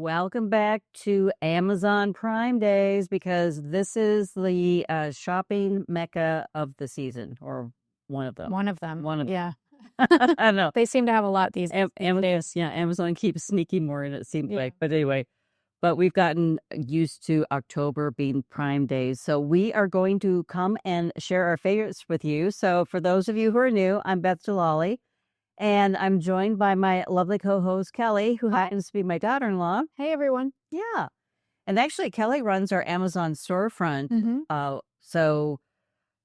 Welcome back to Amazon Prime Days because this is the shopping mecca of the season, or one of them. One of them. Yeah. I don't know. They seem to have a lot these days. Amazon keeps sneaking more in, it seems like. But anyway, we've gotten used to October being Prime Days. So we are going to come and share our favorites with you. So for those of you who are new, I'm Beth Djalali. And I'm joined by my lovely co-host, Kelly, who happens to be my daughter-in-law. Hey, everyone. Yeah. And actually, Kelly runs our Amazon storefront. So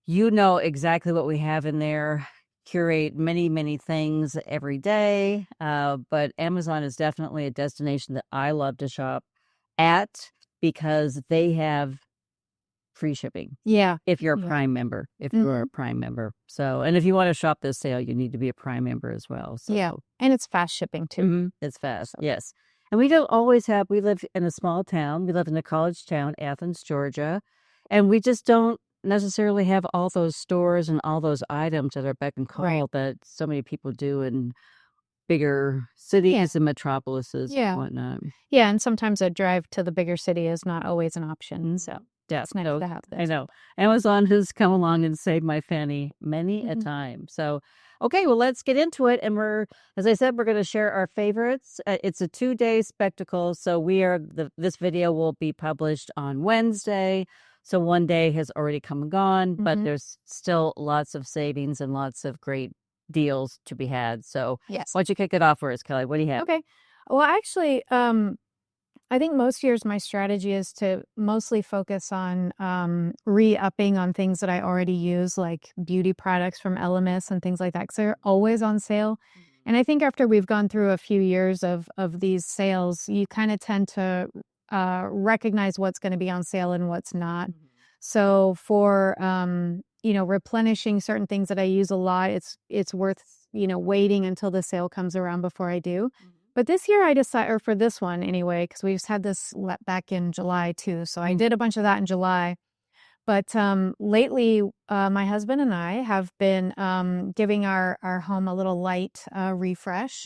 you know exactly what we have in there. Curate many, many things every day. But Amazon is definitely a destination that I love to shop at because they have free shipping. Yeah. If you're a Prime member. You're a Prime member. So, and if you want to shop this sale, you need to be a Prime member as well. So. Yeah. And it's fast shipping too. It's fast. Yes. And we don't always have, we live in a small town. We live in a college town, Athens, Georgia. And we just don't necessarily have all those stores and all those items that are beck and call that so many people do in bigger cities and metropolises and whatnot. Yeah. And sometimes a drive to the bigger city is not always an option. So. Yeah, it's nice to have this. I know. Amazon has come along and saved my fanny many a time. So, okay, well, let's get into it. And as I said, we're going to share our favorites. It's a 2-day spectacle. So this video will be published on Wednesday. So one day has already come and gone, but there's still lots of savings and lots of great deals to be had. So why don't you kick it off for us, Kelly? What do you have? Okay. Well, actually, I think most years my strategy is to mostly focus on re-upping on things that I already use, like beauty products from Elemis and things like that, because they're always on sale. And I think after we've gone through a few years of these sales, you kind of tend to recognize what's going to be on sale and what's not. So for replenishing certain things that I use a lot, it's worth waiting until the sale comes around before I do. But this year I decided, or for this one anyway, because we just had this back in July too. So I did a bunch of that in July. But lately, my husband and I have been giving our home a little light refresh.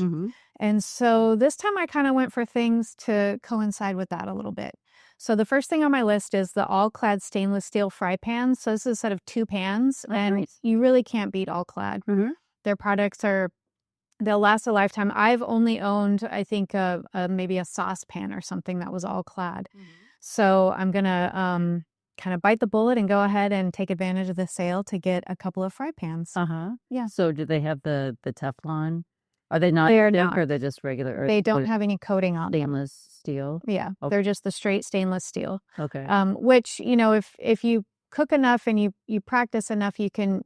And so this time I kind of went for things to coincide with that a little bit. So the first thing on my list is the AllClad stainless steel fry pans. So this is a set of 2 pans. And you really can't beat AllClad. Their products they'll last a lifetime. I've only owned, I think, maybe a saucepan or something that was AllClad. So I'm going to kind of bite the bullet and go ahead and take advantage of the sale to get a couple of fry pans. Yeah. So do they have the Teflon? Are they not? They are not. Or they're just regular? They don't have any coating on them. Stainless steel? Yeah. Okay. They're just the straight stainless steel. Okay. Which, if you cook enough and you practice enough, you can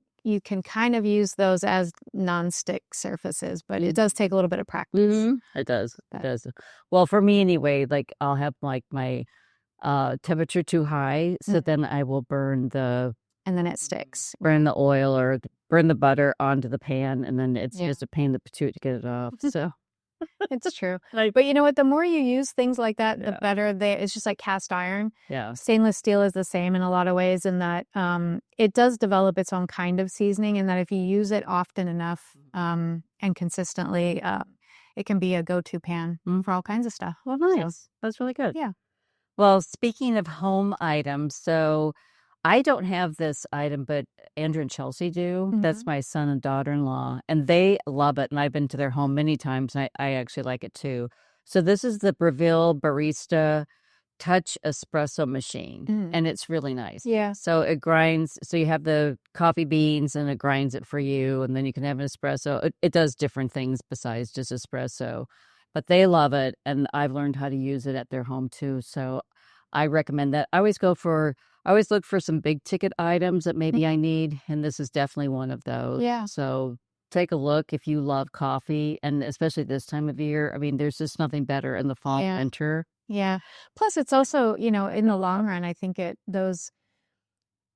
kind of use those as non-stick surfaces, but it does take a little bit of practice. It does. It does. Well, for me anyway, like I'll have like my temperature too high, so then I will burn and then it sticks. Burn the oil or burn the butter onto the pan, and then it's just a pain in the patoot to get it off. So it's true. But you know what? The more you use things like that, the better it's just like cast iron. Yeah. Stainless steel is the same in a lot of ways in that it does develop its own kind of seasoning, and that if you use it often enough and consistently, it can be a go-to pan for all kinds of stuff. Well, nice. So, that's really good. Yeah. Well, speaking of home items, so I don't have this item, but Andrew and Chelsea do. That's my son and daughter-in-law, and they love it. And I've been to their home many times, and I actually like it too. So this is the Braille Barista Touch Espresso machine, and it's really nice. Yeah. So it grinds. So you have the coffee beans, and it grinds it for you, and then you can have an espresso. It does different things besides just espresso, but they love it, and I've learned how to use it at their home too. So I recommend that. I always look for some big ticket items that maybe I need, and this is definitely one of those. Yeah. So take a look if you love coffee, and especially this time of year. I mean, there's just nothing better in the fall and winter. Yeah. Plus, it's also, in the long run, I think those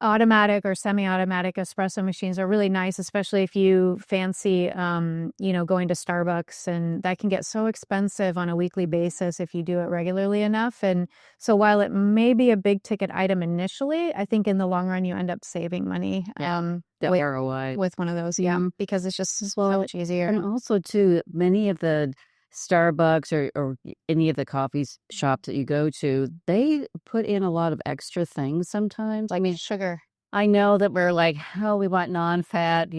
automatic or semi-automatic espresso machines are really nice, especially if you fancy, going to Starbucks, and that can get so expensive on a weekly basis if you do it regularly enough. And so while it may be a big ticket item initially, I think in the long run, you end up saving money. The ROI with one of those. Yeah. Because it's just so much easier. And also too, many of the Starbucks or any of the coffee shops that you go to, they put in a lot of extra things sometimes. Like sugar. I know that we're like, oh, we want non-fat,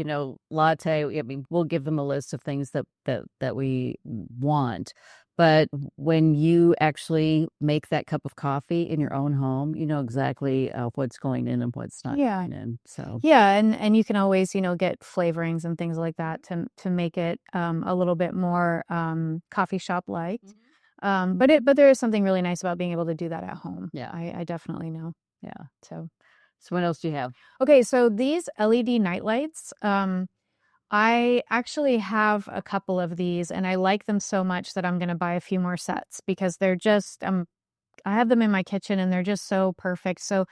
latte. I mean, we'll give them a list of things that we want. But when you actually make that cup of coffee in your own home, you know exactly what's going in and what's not Yeah. going in. So Yeah, and you can always, get flavorings and things like that to make it a little bit more coffee shop like. But there is something really nice about being able to do that at home. yeah, I definitely know. yeah. So So what else do you have? okay, so these LED night lights, I actually have a couple of these and I like them so much that I'm going to buy a few more sets because they're just I have them in my kitchen and they're just so perfect. So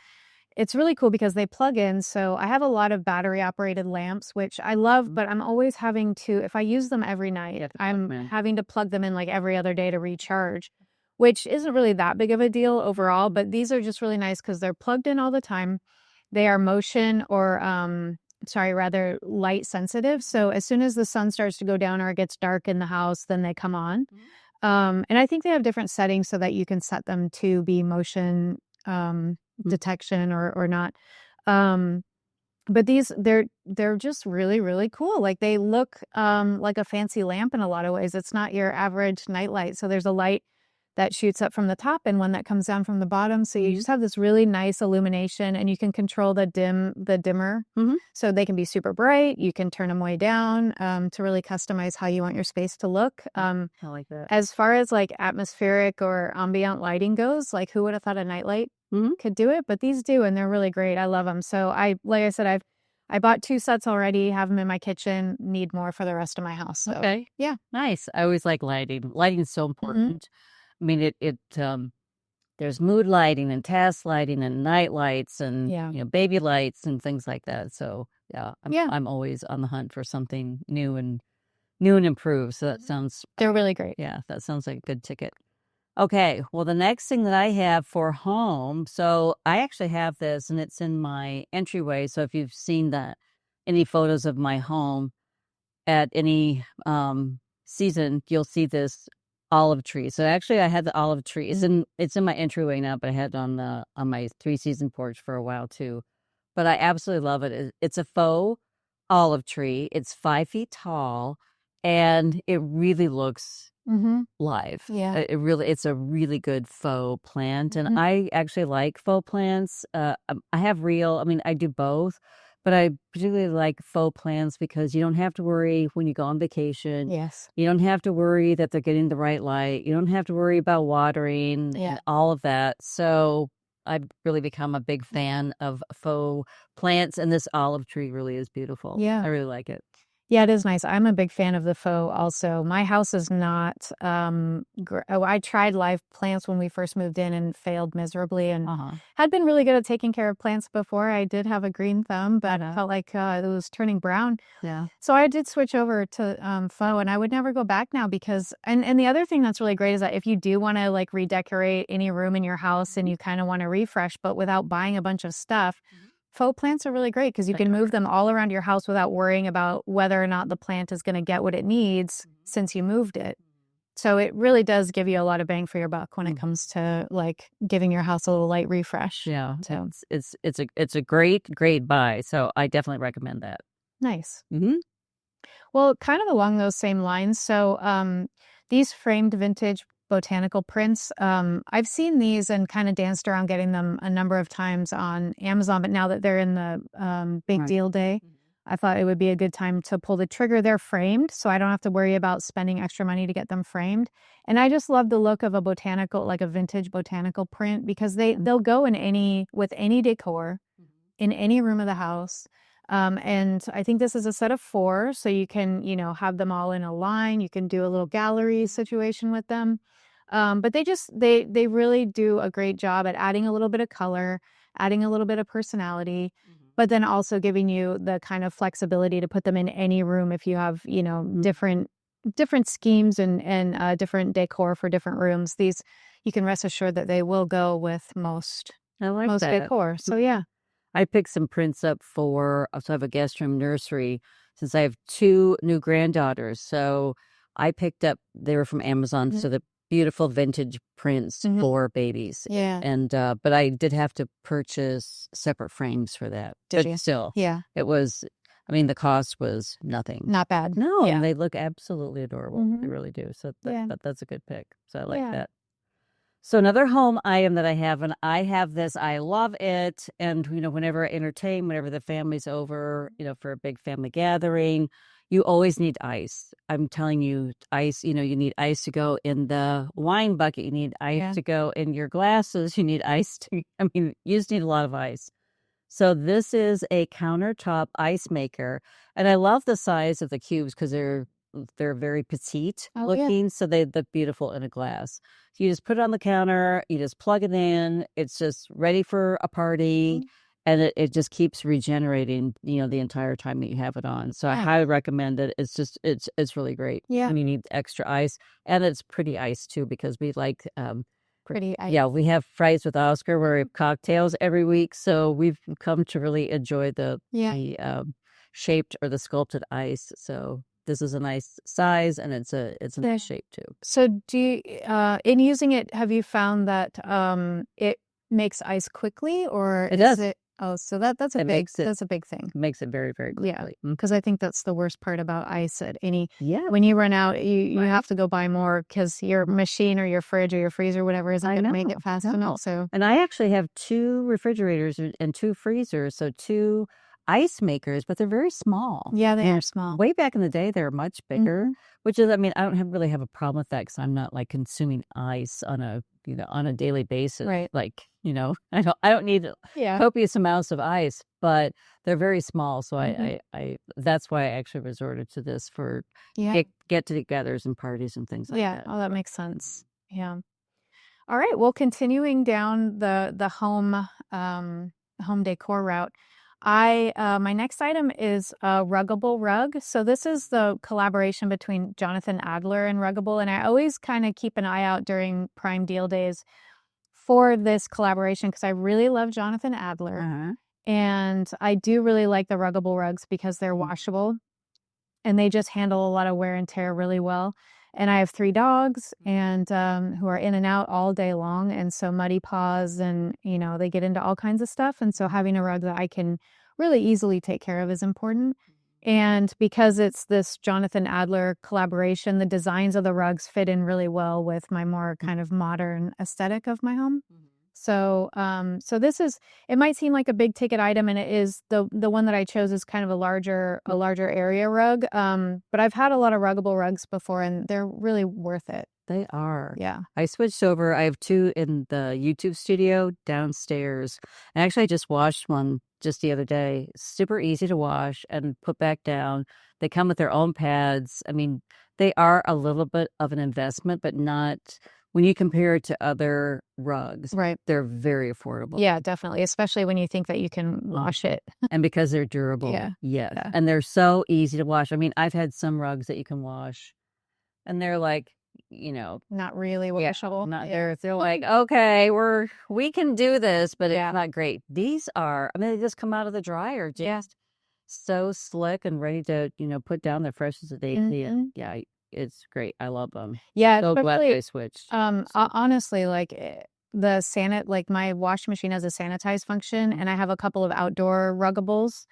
it's really cool because they plug in. So I have a lot of battery operated lamps, which I love, but I'm always having to, if I use them every night, I'm having to plug them in like every other day to recharge, which isn't really that big of a deal overall. But these are just really nice because they're plugged in all the time. They are motion or, rather light sensitive. So as soon as the sun starts to go down or it gets dark in the house, then they come on. And I think they have different settings so that you can set them to be motion detection or not. But they're just really, really cool. Like they look like a fancy lamp in a lot of ways. It's not your average night light. So there's a light that shoots up from the top and one that comes down from the bottom. So you just have this really nice illumination and you can control the dimmer. So they can be super bright. You can turn them way down to really customize how you want your space to look. I like that. As far as like atmospheric or ambient lighting goes, like who would have thought a nightlight could do it? But these do, and they're really great. I love them. So like I said, I bought 2 sets already, have them in my kitchen, need more for the rest of my house. So, okay. Yeah. Nice. I always like lighting. Lighting is so important. I mean, there's mood lighting and task lighting and night lights and baby lights and things like that. So I'm always on the hunt for something new and improved. So that sounds they're really great. Yeah, that sounds like a good ticket. Okay, well the next thing that I have for home, so I actually have this and it's in my entryway. So if you've seen any photos of my home at any season, you'll see this olive tree. So actually I had the olive tree. It's in my entryway now, but I had it on my 3-season porch for a while too. But I absolutely love it. It's a faux olive tree. It's 5 feet tall and it really looks live. Yeah. It's a really good faux plant. And I actually like faux plants. I have real, I mean, I do both. But I particularly like faux plants because you don't have to worry when you go on vacation. Yes. You don't have to worry that they're getting the right light. You don't have to worry about watering and all of that. So I've really become a big fan of faux plants, and this olive tree really is beautiful. Yeah. I really like it. Yeah, it is nice. I'm a big fan of the faux also. My house is not, I tried live plants when we first moved in and failed miserably and had been really good at taking care of plants before. I did have a green thumb, but I felt like it was turning brown. Yeah. So I did switch over to faux and I would never go back now because, and the other thing that's really great is that if you do want to like redecorate any room in your house and you kind of want to refresh, but without buying a bunch of stuff, faux plants are really great because you can move them all around your house without worrying about whether or not the plant is going to get what it needs since you moved it. So it really does give you a lot of bang for your buck when it comes to like giving your house a little light refresh. Yeah, so it's a great buy. So I definitely recommend that. Nice. Well, kind of along those same lines. So these framed vintage botanical prints, I've seen these and kind of danced around getting them a number of times on Amazon, but now that they're in the big deal day, I thought it would be a good time to pull the trigger. They're framed, so I don't have to worry about spending extra money to get them framed. And I just love the look of a botanical, like a vintage botanical print, because they'll go with any decor in any room of the house. And I think this is a set of 4, so you can, have them all in a line. You can do a little gallery situation with them. But they really do a great job at adding a little bit of color, adding a little bit of personality, but then also giving you the kind of flexibility to put them in any room if you have, different schemes and different decor for different rooms. These, you can rest assured that they will go with most decor. So yeah. I picked some prints up so I have a guest room nursery since I have 2 new granddaughters. So I picked up, they were from Amazon, so the beautiful vintage prints for babies. Yeah. And, but I did have to purchase separate frames for that. Did but you? Still, Yeah. it was, I mean, the cost was nothing. Not bad. No, Yeah. and they look absolutely adorable. They really do. So that's a good pick. So I like that. So another home item that I have, and I have this, I love it. And, whenever I entertain, whenever the family's over, for a big family gathering, you always need ice. I'm telling you, ice, you need ice to go in the wine bucket. You need ice to go in your glasses. You need ice you just need a lot of ice. So this is a countertop ice maker. And I love the size of the cubes because they're very petite looking. So they look beautiful in a glass. So you just put it on the counter, you just plug it in. It's just ready for a party. And it just keeps regenerating, the entire time that you have it on. So I highly recommend it. It's really great. Yeah. When you need extra ice. And it's pretty ice too, because we like pretty ice. Yeah, we have Fries with Oscar where we have cocktails every week. So we've come to really enjoy the shaped or the sculpted ice. So this is a nice size, and it's a nice shape too. So do you, in using it, have you found that it makes ice quickly, or it does? Oh, so that's a big thing. Makes it very, very quickly. Yeah, because I think that's the worst part about ice at any. Yeah. When you run out, you have to go buy more because your machine or your fridge or your freezer or whatever isn't going to make it fast enough. So, and I actually have 2 refrigerators and 2 freezers, so 2 ice makers, but they're very small. Yeah, they are small. Way back in the day, they were much bigger, which is, I don't really have a problem with that because I'm not like consuming ice on a daily basis. Right. Like, I don't need copious amounts of ice, but they're very small. So I that's why I actually resorted to this for get-togethers and parties and things like that. Yeah. Oh, that makes sense. Yeah. All right. Well, continuing down the home decor route, my next item is a Ruggable rug. So this is the collaboration between Jonathan Adler and Ruggable, and I always kind of keep an eye out during Prime Deal Days for this collaboration because I really love Jonathan Adler, and I do really like the Ruggable rugs because they're washable and they just handle a lot of wear and tear really well. And I have 3 dogs and who are in and out all day long, and so muddy paws, and they get into all kinds of stuff. And so having a rug that I can really easily take care of is important. And because it's this Jonathan Adler collaboration, the designs of the rugs fit in really well with my more kind of modern aesthetic of my home. So, so this is, it might seem like a big ticket item, and it is. The one that I chose is kind of a larger area rug. But I've had a lot of Ruggable rugs before, and they're really worth it. They are. Yeah. I switched over. I have 2 in the YouTube studio downstairs. And actually, I just washed one just the other day. Super easy to wash and put back down. They come with their own pads. I mean, they are a little bit of an investment, but not when you compare it to other rugs. Right. They're very affordable. Yeah, definitely. Especially when you think that you can wash it. And because they're durable. Yeah. Yes. Yeah. And they're so easy to wash. I mean, I've had some rugs that you can wash, and they're like, not really washable. They're like, okay, we can do this, but it's not great. These are, they just come out of the dryer, just so slick and ready to, put down the fresh as a daisy. And it's great. I love them. Yeah, So glad they switched. Honestly, like like my washing machine has a sanitize function, and I have a couple of outdoor Ruggables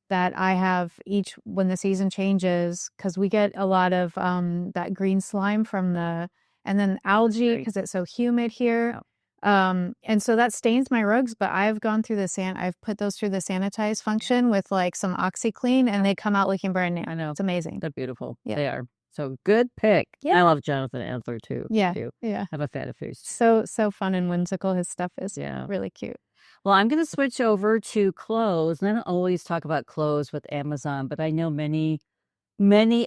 that I have each when the season changes, because we get a lot of that green slime from and then algae because it's so humid here. And so that stains my rugs, but I've gone through I've put those through the sanitize function with like some OxyClean, and they come out looking brand new. I know. It's amazing. They're beautiful. Yeah. They are. So good pick. Yeah. I love Jonathan Adler too. Yeah. Too. Yeah. I'm a fan of his. So fun and whimsical. His stuff is really cute. Well, I'm going to switch over to clothes. And I don't always talk about clothes with Amazon, but I know many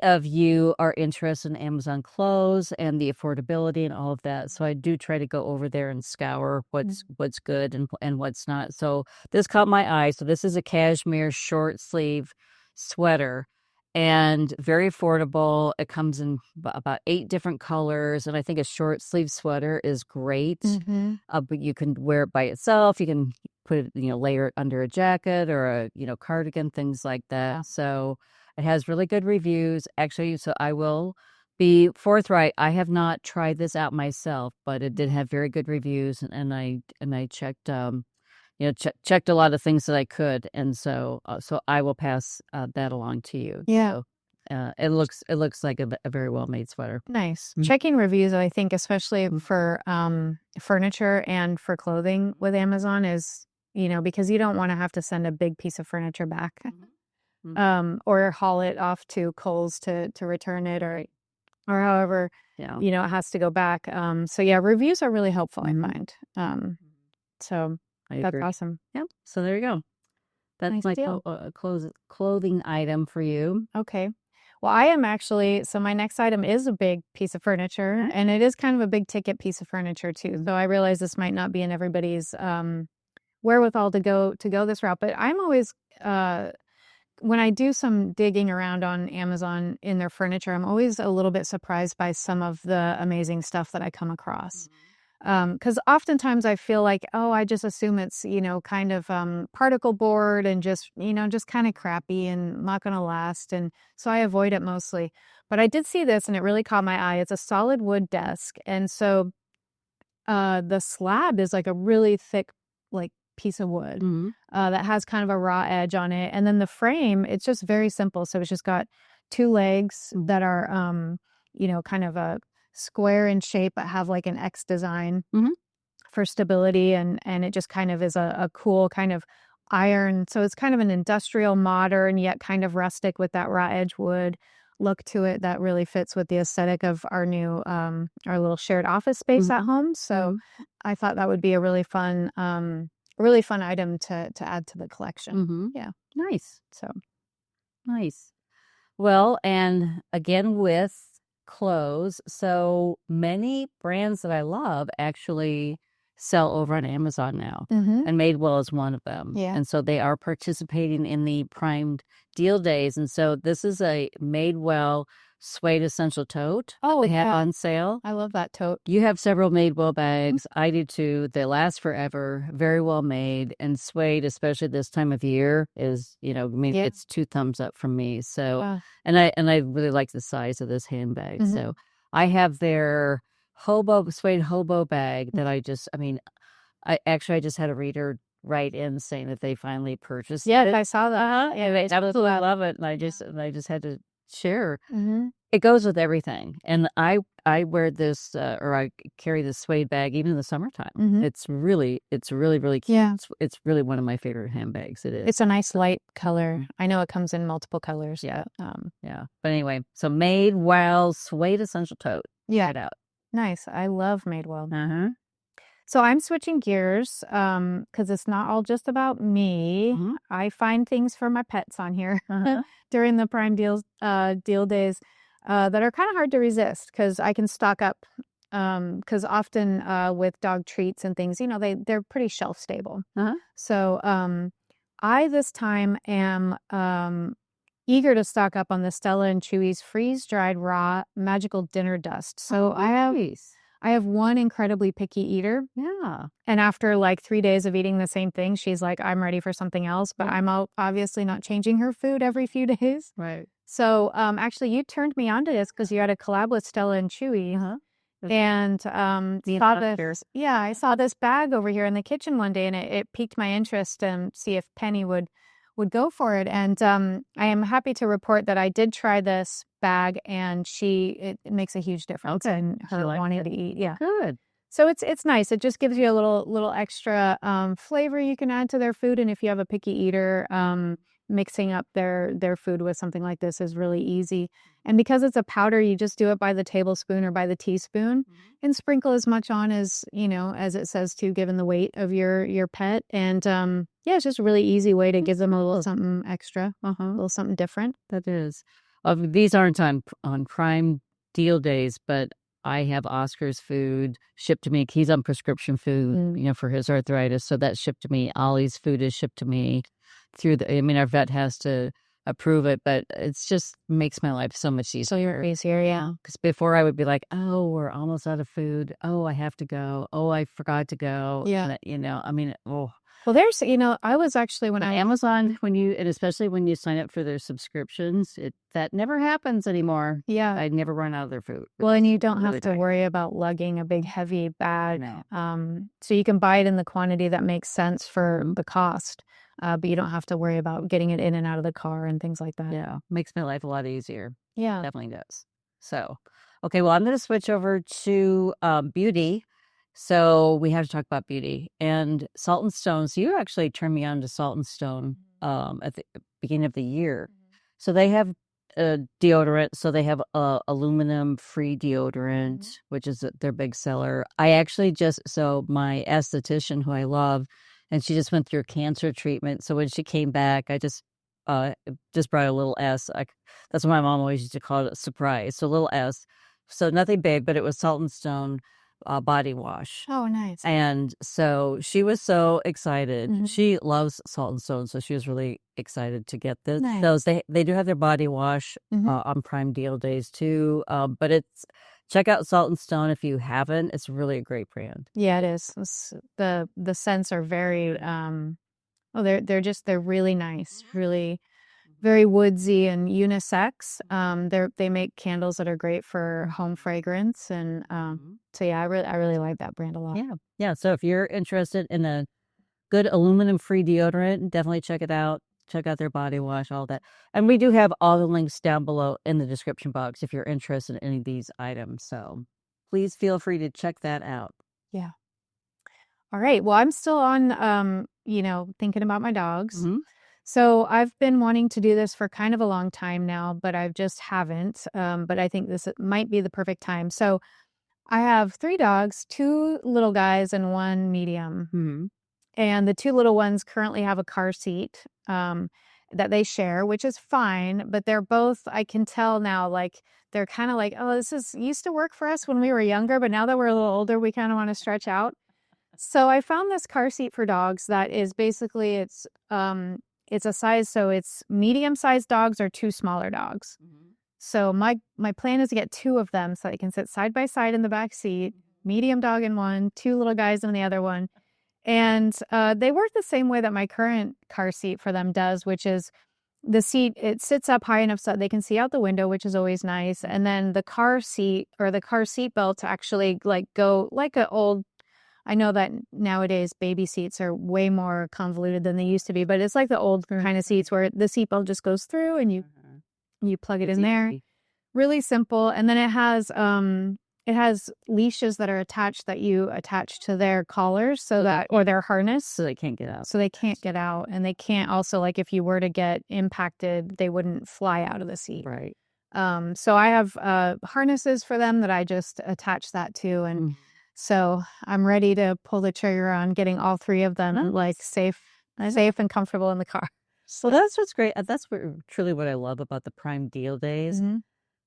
of you are interested in Amazon clothes and the affordability and all of that. So I do try to go over there and scour what's good and what's not. So this caught my eye. So this is a cashmere short sleeve sweater, and very affordable. It comes in about 8 different colors, and I think a short sleeve sweater is great. But you can wear it by itself. You can put it, layer it under a jacket or a cardigan, things like that. So it has really good reviews, actually. So I will be forthright, I have not tried this out myself, but it did have very good reviews, and I checked checked a lot of things that I could, and so I will pass that along to you. Yeah. So, it looks like a very well made sweater. Nice. Mm. Checking reviews, I think, especially for furniture and for clothing with Amazon is, because you don't want to have to send a big piece of furniture back. Or haul it off to Kohl's to return it or however, it has to go back. So yeah, reviews are really helpful, I find. So that's awesome. Yep. So there you go. That's Nice my deal. clothing item for you. Okay. Well, I am actually, so my next item is a big piece of furniture, and it is kind of a big ticket piece of furniture too. Though I realize this might not be in everybody's wherewithal to go this route, but I'm always when I do some digging around on Amazon in their furniture, I'm always a little bit surprised by some of the amazing stuff that I come across. Because oftentimes I feel like, I just assume it's, kind of particle board and just kind of crappy and not going to last. And so I avoid it mostly. But I did see this and it really caught my eye. It's a solid wood desk. And so the slab is like a really thick, like, piece of wood that has kind of a raw edge on it. And then the frame, it's just very simple. So it's just got two legs that are, kind of a square in shape, but have like an X design for stability. And it just kind of is a cool kind of iron. So it's kind of an industrial, modern, yet kind of rustic with that raw edge wood look to it that really fits with the aesthetic of our new, our little shared office space at home. So I thought that would be a really fun item to add to the collection. Yeah. Nice. So nice. Well, and again with clothes, so many brands that I love actually sell over on Amazon now, and Madewell is one of them. Yeah. And so they are participating in the Primed Deal Days, and so this is a Madewell Suede Essential Tote. Oh, they have on sale. I love that tote. You have several Madewell bags. I do too. They last forever. Very well made. And suede, especially this time of year, is it's 2 thumbs up from me. So, Wow. and I really like the size of this handbag. So I have their suede hobo bag that I just had a reader write in saying that they finally purchased it. I saw that. Yeah, they absolutely love it, and I just had to share. It goes with everything, and I wear this or I carry this suede bag even in the summertime. It's really cute. Yeah. It's really one of my favorite handbags. It is. It's a nice light color. I know it comes in multiple colors. Yeah. Yeah. But anyway, so Madewell Suede Essential Tote. Yeah. Check it out. Nice. I love Madewell. So I'm switching gears because it's not all just about me. I find things for my pets on here during the Prime deal days that are kind of hard to resist because I can stock up because often with dog treats and things, they're pretty shelf stable. So I this time am eager to stock up on the Stella and Chewy's freeze-dried raw magical dinner dust. So I have one incredibly picky eater. Yeah. And after like 3 days of eating the same thing, she's like, I'm ready for something else. But I'm obviously not changing her food every few days. Right. So actually, you turned me onto this because you had a collab with Stella and Chewy. And I saw this bag over here in the kitchen one day, and it piqued my interest and see if Penny would go for it. And I am happy to report that I did try this bag, and it makes a huge difference in her wanting to eat. Yeah, good. So it's nice. It just gives you a little extra flavor you can add to their food. And if you have a picky eater, mixing up their food with something like this is really easy. And because it's a powder, you just do it by the tablespoon or by the teaspoon and sprinkle as much on as it says to, given the weight of your pet. And it's just a really easy way to give them a little something extra, a little something different. That is. These aren't on Prime Deal Days, but I have Oscar's food shipped to me. He's on prescription food, for his arthritis. So that's shipped to me. Ollie's food is shipped to me our vet has to approve it, but it's just makes my life so much easier. So you're easier, yeah. Because before I would be like, oh, we're almost out of food. Oh, I have to go. Oh, I forgot to go. Yeah. Well, there's, I was actually when I Amazon, and especially when you sign up for their subscriptions, that never happens anymore. yeah. I never run out of their food. Well, and you don't really have to nice. worry about lugging a big heavy bag. No. So you can buy it in the quantity that makes sense for Mhm. the cost. But you don't have to worry about getting it in and out of the car and things like that. Yeah, makes my life a lot easier. Yeah. Definitely does. So, okay, well, I'm going to switch over to beauty. So we have to talk about beauty and Salt and Stone. So you actually turned me on to Salt and Stone at the beginning of the year. So they have deodorant. So they have aluminum free deodorant, which is their big seller. I actually so my esthetician, who I love, and she just went through a cancer treatment. So when she came back, I just brought a little S. That's what my mom always used to call it, a surprise. So little S. So nothing big, but it was Salt and Stone body wash. Oh, nice. And so she was so excited. She loves Salt and Stone, so she was really excited to get this. Nice. Those they do have their body wash on Prime Deal days too. But check out Salt and Stone if you haven't. It's really a great brand. Yeah, it is. The scents are very they're really nice, really very woodsy and unisex. They make candles that are great for home fragrance, and so yeah, I really like that brand a lot. Yeah. So if you're interested in a good aluminum free deodorant, definitely check it out. Check out their body wash, all that. And we do have all the links down below in the description box if you're interested in any of these items. So please feel free to check that out. Yeah. All right. Well, I'm still on, thinking about my dogs. So I've been wanting to do this for kind of a long time now, but I just haven't. But I think this might be the perfect time. So I have 3 dogs, 2 little guys and 1 medium. And the 2 little ones currently have a car seat that they share, which is fine. But they're both, I can tell now, like they're kind of like, oh, this used to work for us when we were younger, but now that we're a little older, we kind of want to stretch out. So I found this car seat for dogs that is basically it's a size, so it's medium-sized dogs or 2 smaller dogs. So my plan is to get 2 of them so they can sit side by side in the back seat, medium dog in one, 2 little guys in the other one. And they work the same way that my current car seat for them does, which is the seat, it sits up high enough so they can see out the window, which is always nice. And then the car seat or the car seat belt actually go like an old, I know that nowadays baby seats are way more convoluted than they used to be, but it's like the old kind of seats where the seatbelt just goes through and you plug it in there. Really simple. And then it has leashes that are attached that you attach to their collars or their harness. So they can't get out. So they can't get out. And they can't also, like if you were to get impacted, they wouldn't fly out of the seat. Right. So I have harnesses for them that I just attach that to. And so I'm ready to pull the trigger on getting all 3 of them safe and comfortable in the car. So that's what's great. That's truly what I love about the Prime Deal days.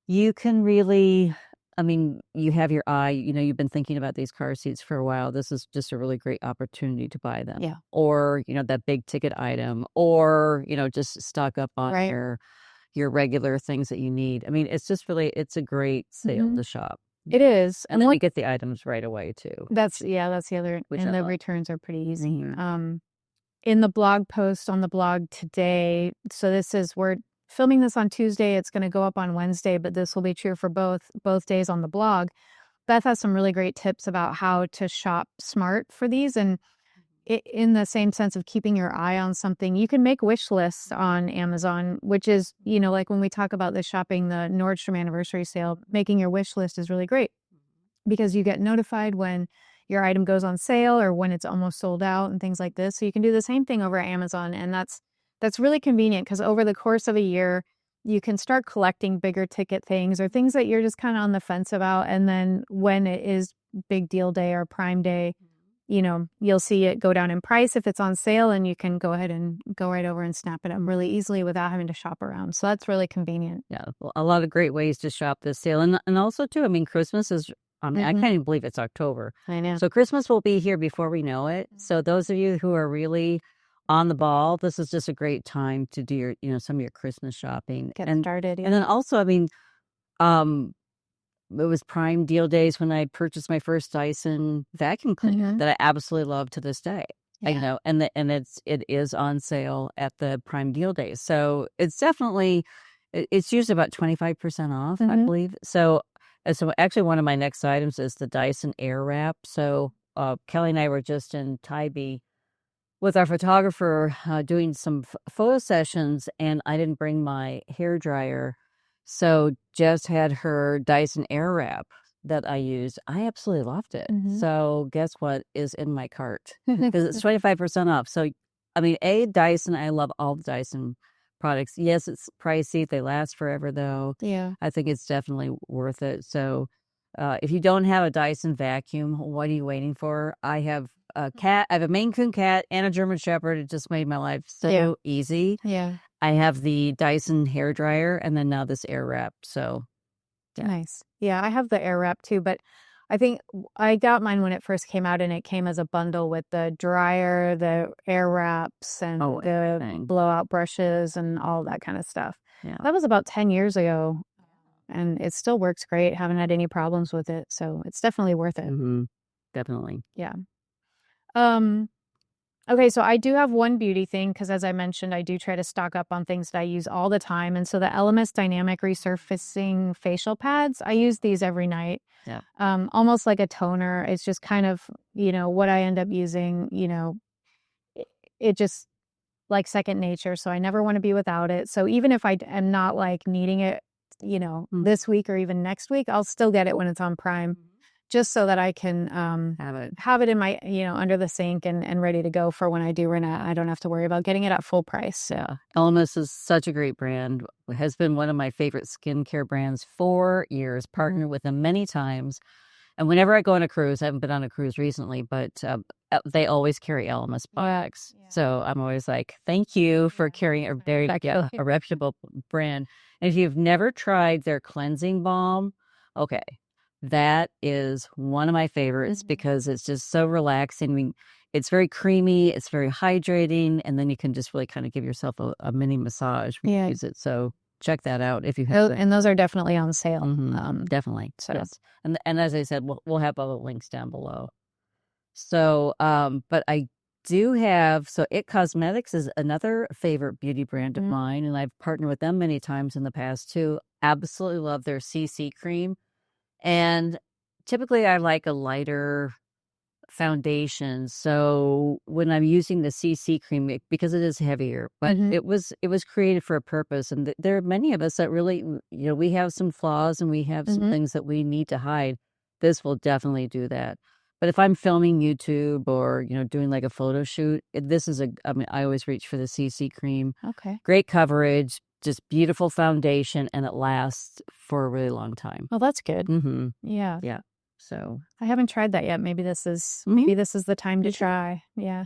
You can really, you have your eye, you've been thinking about these car seats for a while. This is just a really great opportunity to buy them. Yeah. Or, that big ticket item, or, just stock up on your regular things that you need. It's just really, it's a great sale to shop. It is. And then we get the items right away too. That's the other, and the returns are pretty easy. Mm-hmm. In the blog post on the blog today, so we're filming this on Tuesday. It's going to go up on Wednesday, but this will be true for both days on the blog. Beth has some really great tips about how to shop smart for these. And in the same sense of keeping your eye on something, you can make wish lists on Amazon, which is, like when we talk about the Nordstrom anniversary sale, making your wish list is really great because you get notified when your item goes on sale or when it's almost sold out and things like this. So you can do the same thing over Amazon. And that's really convenient because over the course of a year, you can start collecting bigger ticket things or things that you're just kind of on the fence about. And then when it is big deal day or Prime Day, you'll see it go down in price if it's on sale, and you can go ahead and go right over and snap it up really easily without having to shop around. So that's really convenient. Yeah, a lot of great ways to shop this sale. And also, too, Christmas is, I can't even believe it's October. I know. So Christmas will be here before we know it. So those of you who are really on the ball, this is just a great time to do your, some of your Christmas shopping. Get started. Yeah. And then also, it was Prime Deal days when I purchased my first Dyson vacuum cleaner that I absolutely love to this day. I know, and it is on sale at the Prime Deal Days. So it's definitely it's usually about 25% off, I believe. So actually one of my next items is the Dyson Airwrap. So Kelly and I were just in Tybee with our photographer doing some photo sessions, and I didn't bring my hair dryer, so Jess had her Dyson Airwrap that I used. I absolutely loved it. So guess what is in my cart? Because it's 25% off. So I mean, Dyson, I love all the Dyson products. Yes, it's pricey. They last forever though. Yeah. I think it's definitely worth it. So if you don't have a Dyson vacuum, what are you waiting for? I have a cat. I have a Maine Coon cat and a German Shepherd. It just made my life so easy. Yeah. I have the Dyson hair dryer and then now this Airwrap. So nice. Yeah, I have the Airwrap too, but I think I got mine when it first came out, and it came as a bundle with the dryer, the Airwraps, and the blowout brushes, and all that kind of stuff. Yeah. That was about 10 years ago, and it still works great. Haven't had any problems with it, so it's definitely worth it. Definitely. Yeah. Okay, so I do have one beauty thing because, as I mentioned, I do try to stock up on things that I use all the time. And so the LMS Dynamic Resurfacing Facial Pads, I use these every night. Yeah. Almost like a toner. It's just kind of, what I end up using, it just like second nature. So I never want to be without it. So even if I am not like needing it, this week or even next week, I'll still get it when it's on Prime. Just so that I can have it in my, under the sink and ready to go for when I do run out. I don't have to worry about getting it at full price. Yeah. LMS is such a great brand. It has been one of my favorite skincare brands for years, partnered with them many times. And whenever I go on a cruise, I haven't been on a cruise recently, but they always carry LMS products. Yeah. So I'm always like, thank you for carrying a very a reputable brand. And if you've never tried their cleansing balm, okay. That is one of my favorites because it's just so relaxing. I mean, it's very creamy, it's very hydrating, and then you can just really kind of give yourself a mini massage when you use it. So check that out if you have. And those are definitely on sale. Definitely. So. Yes. And as I said, we'll have all the links down below. So, but I do have, so It Cosmetics is another favorite beauty brand of mine, and I've partnered with them many times in the past too. Absolutely love their CC cream. And typically I like a lighter foundation. So when I'm using the CC cream, because it is heavier, but it was created for a purpose. And there are many of us that really, we have some flaws and we have some things that we need to hide. This will definitely do that. But if I'm filming YouTube or, doing like a photo shoot, I always reach for the CC cream. Okay. Great coverage. Just beautiful foundation, and it lasts for a really long time. Well, that's good. Yeah. Yeah. So I haven't tried that yet. Maybe this is the time to try. Yeah.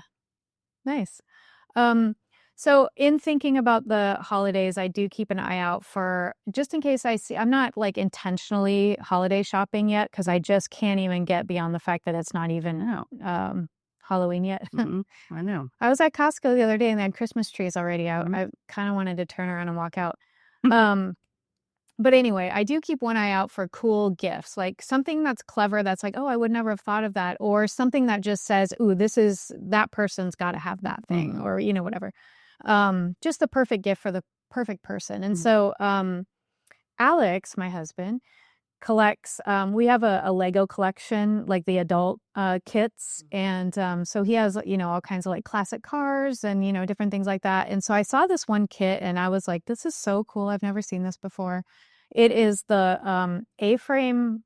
Nice. So in thinking about the holidays, I do keep an eye out for, just in case I'm not like intentionally holiday shopping yet, because I just can't even get beyond the fact that it's not even Halloween yet. I know. I was at Costco the other day and they had Christmas trees already out. I kind of wanted to turn around and walk out. But anyway, I do keep one eye out for cool gifts, like something that's clever that's like, oh, I would never have thought of that. Or something that just says, ooh, that person's got to have that thing, or, whatever. Just the perfect gift for the perfect person. And so Alex, my husband, collects, we have a Lego collection, like the adult kits, and so he has all kinds of like classic cars and different things like that. And so I saw this one kit and I was like, this is so cool, I've never seen this before. It is the A-frame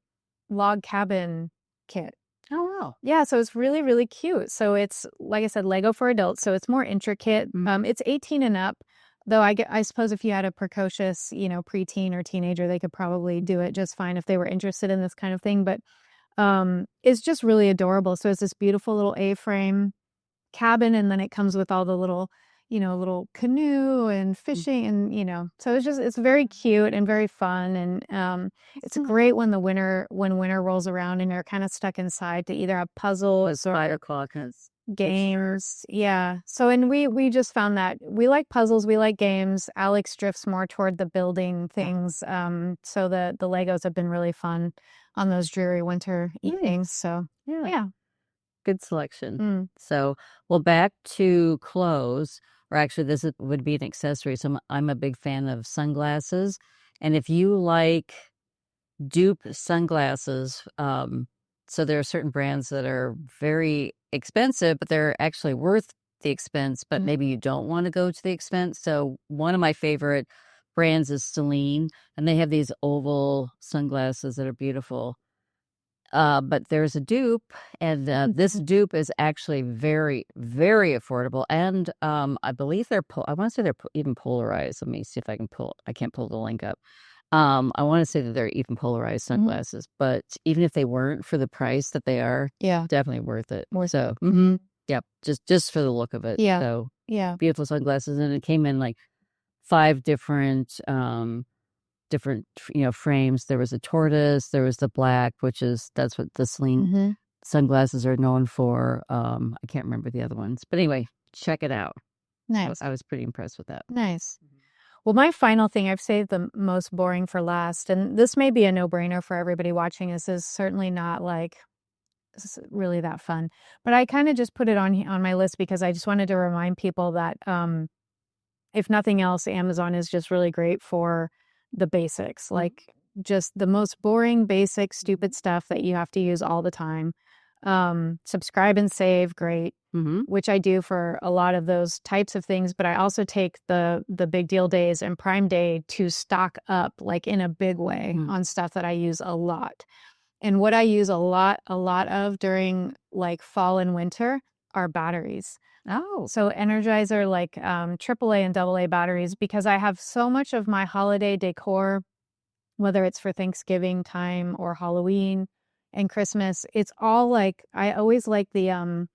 log cabin kit. Oh wow. Yeah, so it's really, really cute. So it's, like I said, Lego for adults, so it's more intricate. It's 18 and up. Though I suppose if you had a precocious, preteen or teenager, they could probably do it just fine if they were interested in this kind of thing. But it's just really adorable. So it's this beautiful little A-frame cabin, and then it comes with all the little, little canoe and fishing, and so it's very cute and very fun. And it's great when winter rolls around and you're kind of stuck inside to either have puzzles or 5 o'clock games. Yeah. So, and we just found that we like puzzles, we like games. Alex drifts more toward the building things. So the Legos have been really fun on those dreary winter evenings. So yeah. good selection. Mm. So, well, back to clothes, or actually, would be an accessory. So, I'm a big fan of sunglasses. And if you like dupe sunglasses, so there are certain brands that are very expensive, but they're actually worth the expense, but maybe you don't want to go to the expense. So, one of my favorite brands is Celine, and they have these oval sunglasses that are beautiful. But there's a dupe, and this dupe is actually very, very affordable. And I believe I want to say they're even polarized. Let me see if I can't pull the link up. I want to say that they're even polarized sunglasses, but even if they weren't, for the price that they are, definitely worth it. So, yep, just for the look of it. Yeah. So, Yeah. beautiful sunglasses, and it came in like 5 different frames. There was a tortoise, there was the black, that's what the Celine sunglasses are known for. I can't remember the other ones, but anyway, check it out. Nice. I was pretty impressed with that. Nice. Well, my final thing, I've saved the most boring for last, and this may be a no-brainer for everybody watching. This is certainly not like really that fun, but I kind of just put it on my list because I just wanted to remind people that if nothing else, Amazon is just really great for the basics, like just the most boring, basic, stupid stuff that you have to use all the time. Subscribe and save, great. Which I do for a lot of those types of things, but I also take the big deal days and Prime Day to stock up like in a big way on stuff that I use a lot. And what I use a lot of during like fall and winter are batteries. Oh. So Energizer, like AAA and AA batteries, because I have so much of my holiday decor, whether it's for Thanksgiving time or Halloween and Christmas, it's all like, I always like the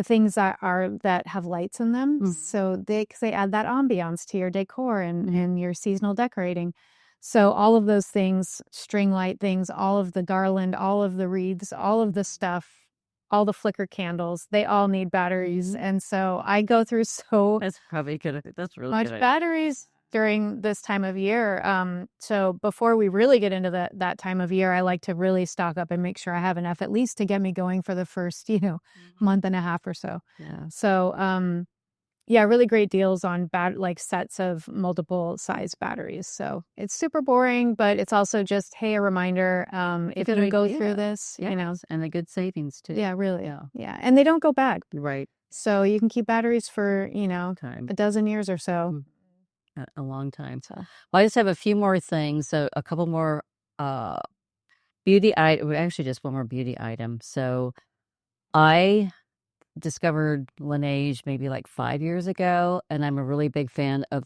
things that have lights in them. So they add that ambiance to your decor and your seasonal decorating. So all of those things, string light things, all of the garland, all of the wreaths, all of the stuff, all the flicker candles, they all need batteries. And so I go through That's probably good. That's really much good. batteries during this time of year. So before we really get into that time of year, I like to really stock up and make sure I have enough at least to get me going for the first, month and a half or so. Yeah. So, yeah, really great deals on like sets of multiple size batteries. So it's super boring, but it's also just, hey, a reminder, if you go through this, and a good savings too. Yeah, really. Yeah. And they don't go bad. Right. So you can keep batteries for, Time. a dozen years or so. A long time. Well, I just have a few more things. So a couple more beauty item. Actually, just one more beauty item. So I discovered Laneige maybe like 5 years ago, and I'm a really big fan of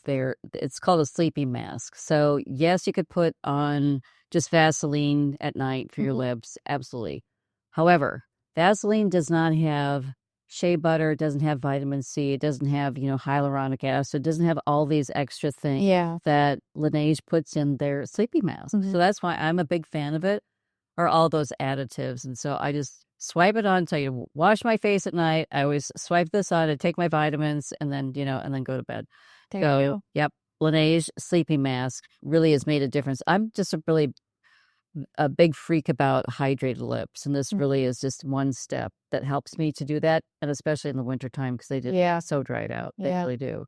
it's called a sleeping mask. So yes, you could put on just Vaseline at night for your lips. Absolutely. However, Vaseline does not have shea butter, it doesn't have vitamin C, it doesn't have, hyaluronic acid, it doesn't have all these extra things that Laneige puts in their sleeping mask. So that's why I'm a big fan of it, or all those additives. And so I just swipe it on. So you wash my face at night. I always swipe this on and take my vitamins and then, and then go to bed. There you go. Yep. Laneige sleeping mask really has made a difference. I'm just a big freak about hydrated lips, and this really is just one step that helps me to do that, and especially in the wintertime because they get so dried out. They really do.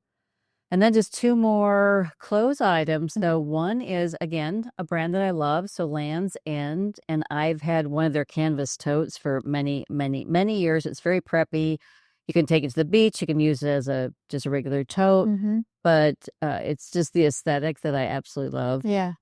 And then just 2 more clothes items. So one is, again, a brand that I love, so Land's End, and I've had one of their canvas totes for many, many, many years. It's very preppy. You can take it to the beach. You can use it as just a regular tote, but it's just the aesthetic that I absolutely love. Yeah.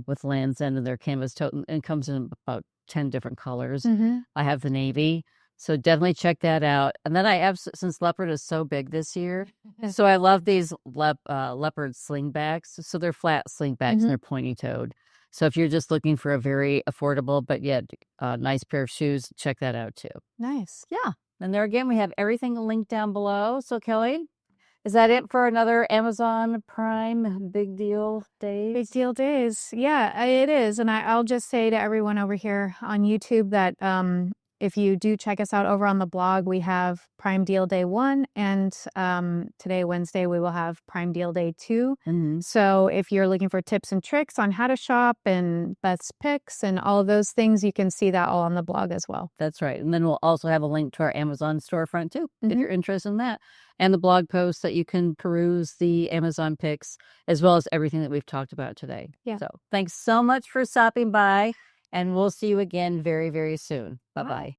With Land's End and their canvas tote, and it comes in about 10 different colors. I have the navy, so definitely check that out. And then since Leopard is so big this year, so I love these Leopard Slingbacks. So they're flat Slingbacks and they're pointy-toed. So if you're just looking for a very affordable but yet nice pair of shoes, check that out too. Nice. Yeah. And there again, we have everything linked down below. So Kelly, is that it for another Amazon Prime Big Deal Days? Big Deal Days. Yeah, it is. And I'll just say to everyone over here on YouTube that if you do check us out over on the blog, we have Prime Deal Day 1, and today, Wednesday, we will have Prime Deal Day 2. So if you're looking for tips and tricks on how to shop and Beth's picks and all of those things, you can see that all on the blog as well. That's right. And then we'll also have a link to our Amazon storefront too, if you're interested in that. And the blog posts that you can peruse the Amazon picks, as well as everything that we've talked about today. Yeah. So thanks so much for stopping by, and we'll see you again very, very soon. Bye-bye.